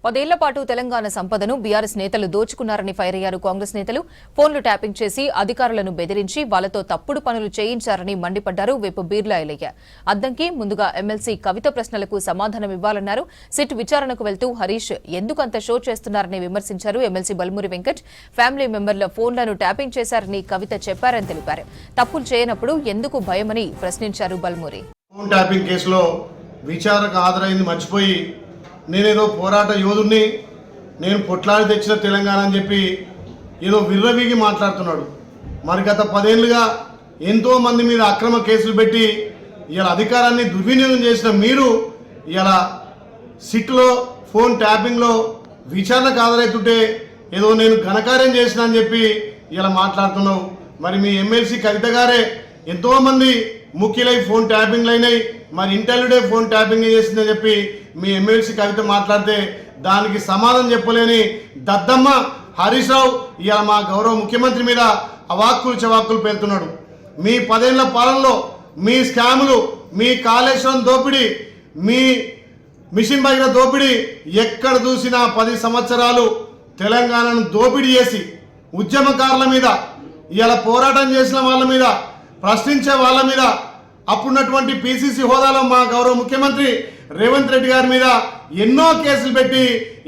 10 ఏళ్ల పాటు తెలంగాణ సంపదను బీఆర్ఎస్ నేతలు దోచుకున్నారని ఫైర్ అయ్యారు కాంగ్రెస్ నేతలు. ఫోన్లు ట్యాపింగ్ చేసి అధికారులను బెదిరించి వాళ్లతో తప్పుడు పనులు చేయించారని మండిపడ్డారు విప్ బీర్లా ఎలయ్య. అద్దంకి ముందుగా ఎమ్మెల్సీ కవిత ప్రశ్నలకు సమాధానమివ్వాలన్నారు. సిట్ విచారణకు వెళ్తూ హరీష్ ఎందుకంత షో చేస్తున్నారని విమర్శించారు. ఎమ్మెల్సీ బల్మూరి వెంకట్ ఫ్యామిలీ మెంబర్ల ఫోన్లను ట్యాపింగ్ చేశారని కవిత చెప్పారని తెలిపారు. తప్పులు చేయనప్పుడు ఎందుకు భయమని ప్రశ్నించారు బల్మూరి. ఫోన్ ట్యాపింగ్ కేసులో విచారణకు హాజరైంది మర్చిపోయి నేనేదో పోరాట యోధుడిని, నేను పొట్లాడి తెచ్చిన తెలంగాణ అని చెప్పి ఏదో విర్రవీగి మాట్లాడుతున్నాడు. మరి గత 10 ఏళ్లుగా ఎంతోమంది మీద అక్రమ కేసులు పెట్టి ఇలా అధికారాన్ని దుర్వినియోగం చేసిన మీరు ఇలా సిట్లో ఫోన్ ట్యాపింగ్లో విచారణకు హాజరవుతుంటే ఏదో నేను ఘనకార్యం చేసిన అని చెప్పి ఇలా మాట్లాడుతున్నావు. మరి మీ ఎమ్మెల్సీ కవిత గారే ఎంతోమంది ముఖ్యులై ఫోన్ ట్యాపింగ్లు అయినాయి, మరి ఇంటర్వ్యూడే ఫోన్ ట్యాపింగ్ చేసిందని చెప్పి మీ ఎమ్మెల్సీ కవిత మాట్లాడితే దానికి సమాధానం చెప్పలేని దద్దమ్మ హరీష్ రావు ఇవాళ మా గౌరవ ముఖ్యమంత్రి మీద అవాక్కులు చవాక్కులు పేరుతున్నాడు. మీ 10 ఏళ్ల పాలనలో మీ స్కాములు, మీ కాళేశ్వరం దోపిడీ, మీ మిషన్ భగీరథ దోపిడీ ఎక్కడ చూసినా 10 సంవత్సరాలు తెలంగాణను దోపిడీ చేసి ఉద్యమకారుల మీద, ఇలా పోరాటం చేసిన వాళ్ళ మీద, ప్రశ్నించే వాళ్ళ మీద, అప్పుడున్నటువంటి పిసిసి హోదాలో మా గౌరవ ముఖ్యమంత్రి రేవంత్ రెడ్డి గారి మీద ఎన్నో కేసులు పెట్టి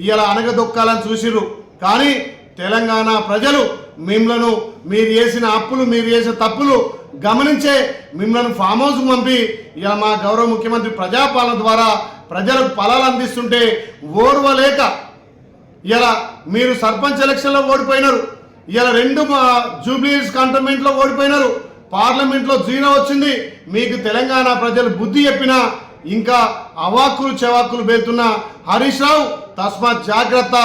ఇలా అనగదొక్కాలని చూసిర్రు. కానీ తెలంగాణ ప్రజలు మిమ్మలను, మీరు చేసిన అప్పులు, మీరు చేసిన తప్పులు గమనించే మిమ్మల్ని ఫామ్ హౌస్కు పంపి ఇలా మా గౌరవ ముఖ్యమంత్రి ప్రజాపాలన ద్వారా ప్రజలకు ఫలాలు అందిస్తుంటే ఓర్వలేక ఇలా మీరు సర్పంచ్ ఎలక్షన్లో ఓడిపోయినారు, ఇలా 2 జూబ్లీహిల్స్ కంటోన్మెంట్లో ఓడిపోయినారు, పార్లమెంట్లో 0 వచ్చింది. మీకు తెలంగాణ ప్రజలు బుద్ధి చెప్పినా ఇంకా అవాక్కులు చెవాక్కులు పేరుతున్న హరీష్ రావు తస్మాత్ జాగ్రత్త.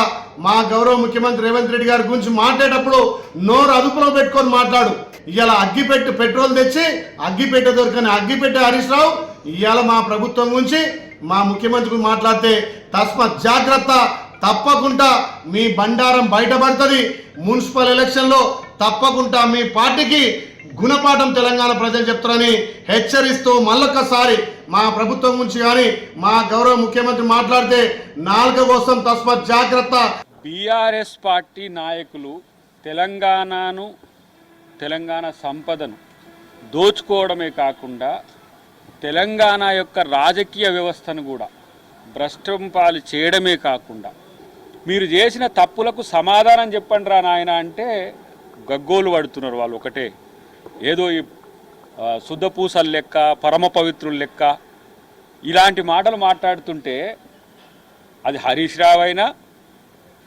మా గౌరవ ముఖ్యమంత్రి రేవంత్ రెడ్డి గారి గురించి మాట్లాడేటప్పుడు నోరు అదుపులో పెట్టుకొని మాట్లాడు. ఇవాళ అగ్గిపెట్టి పెట్రోల్ తెచ్చి అగ్గిపెట్టే దొరకని అగ్గిపెట్టే హరీష్ రావు ఇవాళ మా ప్రభుత్వం గురించి, మా ముఖ్యమంత్రి మాట్లాడితే తస్మాత్ జాగ్రత్త. తప్పకుండా మీ బండారం బయటపడుతుంది. మున్సిపల్ ఎలక్షన్లో తప్పకుండా మీ పార్టీకి గుణపాఠం తెలంగాణ ప్రజలు చెప్తారని హెచ్చరిస్తూ మళ్ళొక్కసారి మా ప్రభుత్వం గురించి కానీ మా గౌరవ ముఖ్యమంత్రి మాట్లాడితే నాలుక కోసం తస్మాత్ జాగ్రత్త. బీఆర్ఎస్ పార్టీ నాయకులు తెలంగాణ సంపదను దోచుకోవడమే కాకుండా తెలంగాణ యొక్క రాజకీయ వ్యవస్థను కూడా భ్రష్టం పాలు చేయడమే కాకుండా మీరు చేసిన తప్పులకు సమాధానం చెప్పండి రా నాయన అంటే గగ్గోలు పడుతున్నారు వాళ్ళు. ఒకటే ఏదో ఈ శుద్ధపూసలు లెక్క, పరమ పవిత్రుల లెక్క ఇలాంటి మాటలు మాట్లాడుతుంటే అది హరీష్ రావు అయినా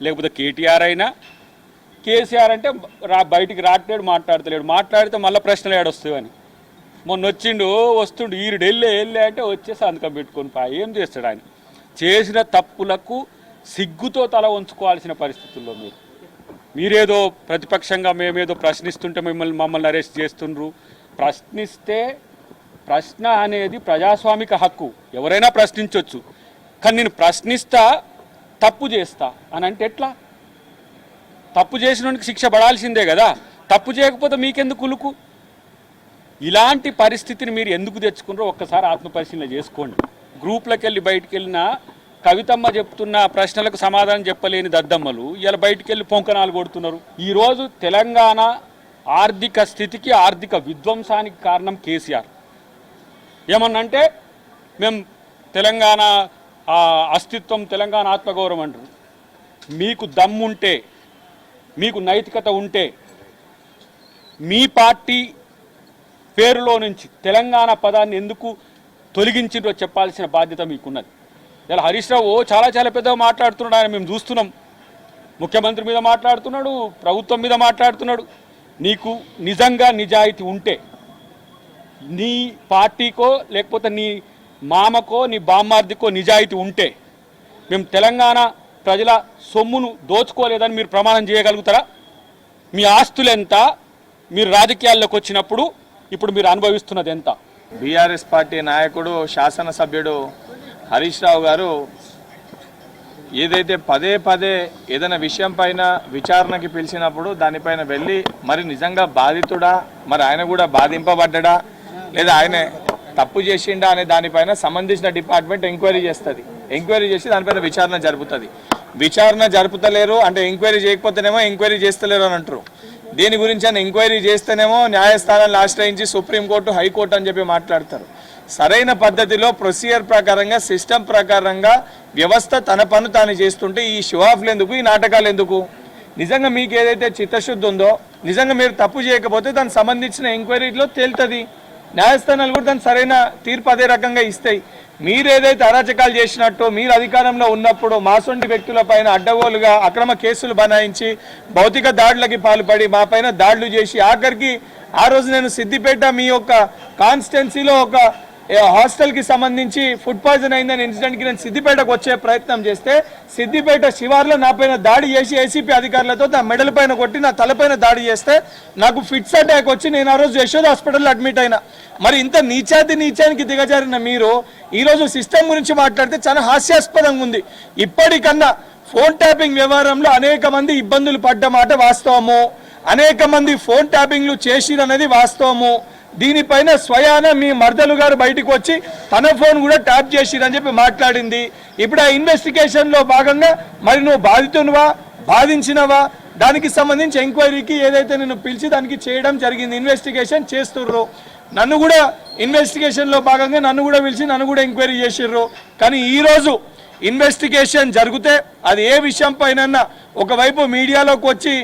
లేకపోతే కేటీఆర్ అయినా, కేసీఆర్ అంటే బయటికి రాట్లేడు, మాట్లాడితే మళ్ళీ ప్రశ్నలు ఏడొస్తాయని. మొన్న వచ్చిండు వస్తుండు ఈరుడు వెళ్ళే అంటే వచ్చేసి సంతకం పెట్టుకొని ఏం చేస్తాడు ఆయన? చేసిన తప్పులకు సిగ్గుతో తల ఉంచుకోవాల్సిన పరిస్థితుల్లో మీరేదో ప్రతిపక్షంగా మేమేదో ప్రశ్నిస్తుంటే మమ్మల్ని అరెస్ట్ చేస్తుండ్రు. ప్రశ్నిస్తే ప్రశ్న అనేది ప్రజాస్వామిక హక్కు, ఎవరైనా ప్రశ్నించవచ్చు. కానీ నేను ప్రశ్నిస్తా తప్పు చేస్తా అని అంటే ఎట్లా? తప్పు చేసినోనికి శిక్ష పడాల్సిందే కదా, తప్పు చేయకపోతే మీకెందుకు ఉలుకు? ఇలాంటి పరిస్థితిని మీరు ఎందుకు తెచ్చుకున్నారో ఒక్కసారి ఆత్మపరిశీలన చేసుకోండి. గ్రూప్లకు వెళ్ళి బయటికి వెళ్ళిన కవితమ్మ చెప్తున్న ప్రశ్నలకు సమాధానం చెప్పలేని దద్దమ్మలు ఇలా బయటికి వెళ్ళి పొంకనాలు కొడుతున్నారు. ఈరోజు తెలంగాణ ఆర్థిక స్థితికి, ఆర్థిక విధ్వంసానికి కారణం కేసీఆర్. ఏమన్నంటే మేము తెలంగాణ అస్తిత్వం, తెలంగాణ ఆత్మగౌరవం అంటారు. మీకు దమ్ముంటే, మీకు నైతికత ఉంటే మీ పార్టీ పేరులో నుంచి తెలంగాణ పదాన్ని ఎందుకు తొలగించిందో చెప్పాల్సిన బాధ్యత మీకున్నది. ఇలా హరీష్ రావు చాలా పెద్దగా మాట్లాడుతున్నాడు. ఆయన మేము చూస్తున్నాం. ముఖ్యమంత్రి మీద మాట్లాడుతున్నాడు, ప్రభుత్వం మీద మాట్లాడుతున్నాడు. నీకు నిజంగా నిజాయితీ ఉంటే, నీ పార్టీకో లేకపోతే నీ మామకో నీ బామ్మార్దికో నిజాయితీ ఉంటే మేము తెలంగాణ ప్రజల సొమ్మును దోచుకోలేదని మీరు ప్రమాణం చేయగలుగుతారా? మీ ఆస్తులు ఎంత? మీరు రాజకీయాల్లోకి వచ్చినప్పుడు ఇప్పుడు మీరు అనుభవిస్తున్నది ఎంత? బీఆర్ఎస్ పార్టీ నాయకుడు, శాసనసభ్యుడు హరీష్ రావు గారు ఏదైతే పదే ఏదైనా విషయం పైన విచారణకి పిలిచినప్పుడు దానిపైన వెళ్ళి మరి నిజంగా బాధితుడా, మరి ఆయన కూడా బాధింపబడ్డా, లేదా ఆయన తప్పు చేసిండా అనే దానిపైన సంబంధించిన డిపార్ట్మెంట్ ఎంక్వైరీ చేస్తుంది. ఎంక్వైరీ చేసి దానిపైన విచారణ జరుపుతుంది. విచారణ జరుపుతలేరు, అంటే ఎంక్వైరీ చేయకపోతేనేమో ఎంక్వైరీ చేస్తలేరు అని అంటారు. దేని గురించి అని ఎంక్వైరీ చేస్తేనేమో న్యాయస్థానాన్ని ఆశ్రయించి సుప్రీంకోర్టు, హైకోర్టు అని చెప్పి మాట్లాడతారు. సరైన పద్ధతిలో ప్రొసీజర్ ప్రకారంగా, సిస్టమ్ ప్రకారంగా వ్యవస్థ తన పని తాను చేస్తుంటే ఈ షో ఆఫ్లు ఎందుకు, ఈ నాటకాలు ఎందుకు? నిజంగా మీకు ఏదైతే చిత్తశుద్ధి ఉందో, నిజంగా మీరు తప్పు చేయకపోతే దానికి సంబంధించిన ఎంక్వైరీలో తేలుతుంది. న్యాయస్థానాలు కూడా దానికి సరైన తీర్పు అదే రకంగా ఇస్తాయి. మీరు ఏదైతే అరాచకాలు చేసినట్టు, మీరు అధికారంలో ఉన్నప్పుడు మాసొంటి వ్యక్తులపైన అడ్డగోలుగా అక్రమ కేసులు బనాయించి భౌతిక దాడులకి పాల్పడి మా పైన దాడులు చేసి ఆఖరికి ఆ రోజు నేను సిద్దిపేట మీ యొక్క కాన్స్టిట్యున్సీలో ఒక హాస్టల్కి సంబంధించి ఫుడ్ పాయిజన్ అయిందని ఇన్సిడెంట్కి నేను సిద్దిపేటకు వచ్చే ప్రయత్నం చేస్తే సిద్దిపేట శివార్లో నా పైన దాడి చేసి ఏసీపీ అధికారులతో నా మెడల పైన కొట్టి నా తలపైన దాడి చేస్తే నాకు ఫిట్స్ అటాక్ వచ్చి నేను ఆ రోజు యశోద హాస్పిటల్లో అడ్మిట్ అయినా. మరి ఇంత నీచానికి దిగజారిన మీరు ఈరోజు సిస్టమ్ గురించి మాట్లాడితే చాలా హాస్యాస్పదంగా ఉంది. ఇప్పటికన్నా ఫోన్ ట్యాపింగ్ వ్యవహారంలో అనేక మంది ఇబ్బందులు పడ్డ మాట వాస్తవము, అనేక మంది ఫోన్ ట్యాపింగ్లు చేసిరనేది వాస్తవము. దీనిపైన స్వయాన మీ మర్దలు గారు బయటకు వచ్చి తన ఫోన్ కూడా ట్యాప్ చేసిరని చెప్పి మాట్లాడింది. ఇప్పుడు ఆ ఇన్వెస్టిగేషన్లో భాగంగా మరి నువ్వు బాధితునివా, బాధించినవా, దానికి సంబంధించి ఎంక్వైరీకి ఏదైతే నేను పిలిచి దానికి చేయడం జరిగింది. ఇన్వెస్టిగేషన్ చేస్తుర్రు. నన్ను కూడా ఇన్వెస్టిగేషన్లో భాగంగా నన్ను కూడా పిలిచి నన్ను కూడా ఎంక్వైరీ చేసిర్రు. కానీ ఈరోజు ఇన్వెస్టిగేషన్ జరిగితే అది ఏ విషయం పైన ఒకవైపు మీడియాలోకి వచ్చి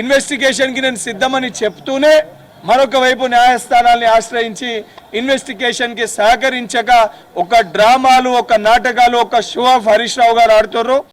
ఇన్వెస్టిగేషన్కి నేను సిద్ధమని చెప్తూనే మరొక వైపు న్యాయస్థానాల్ని ఆశ్రయించి ఇన్వెస్టిగేషన్కి సహకరించక ఒక డ్రామాలు, ఒక నాటకాలు, ఒక షో ఆఫ్ హరీష్ రావు గారు ఆడుతుర్రు.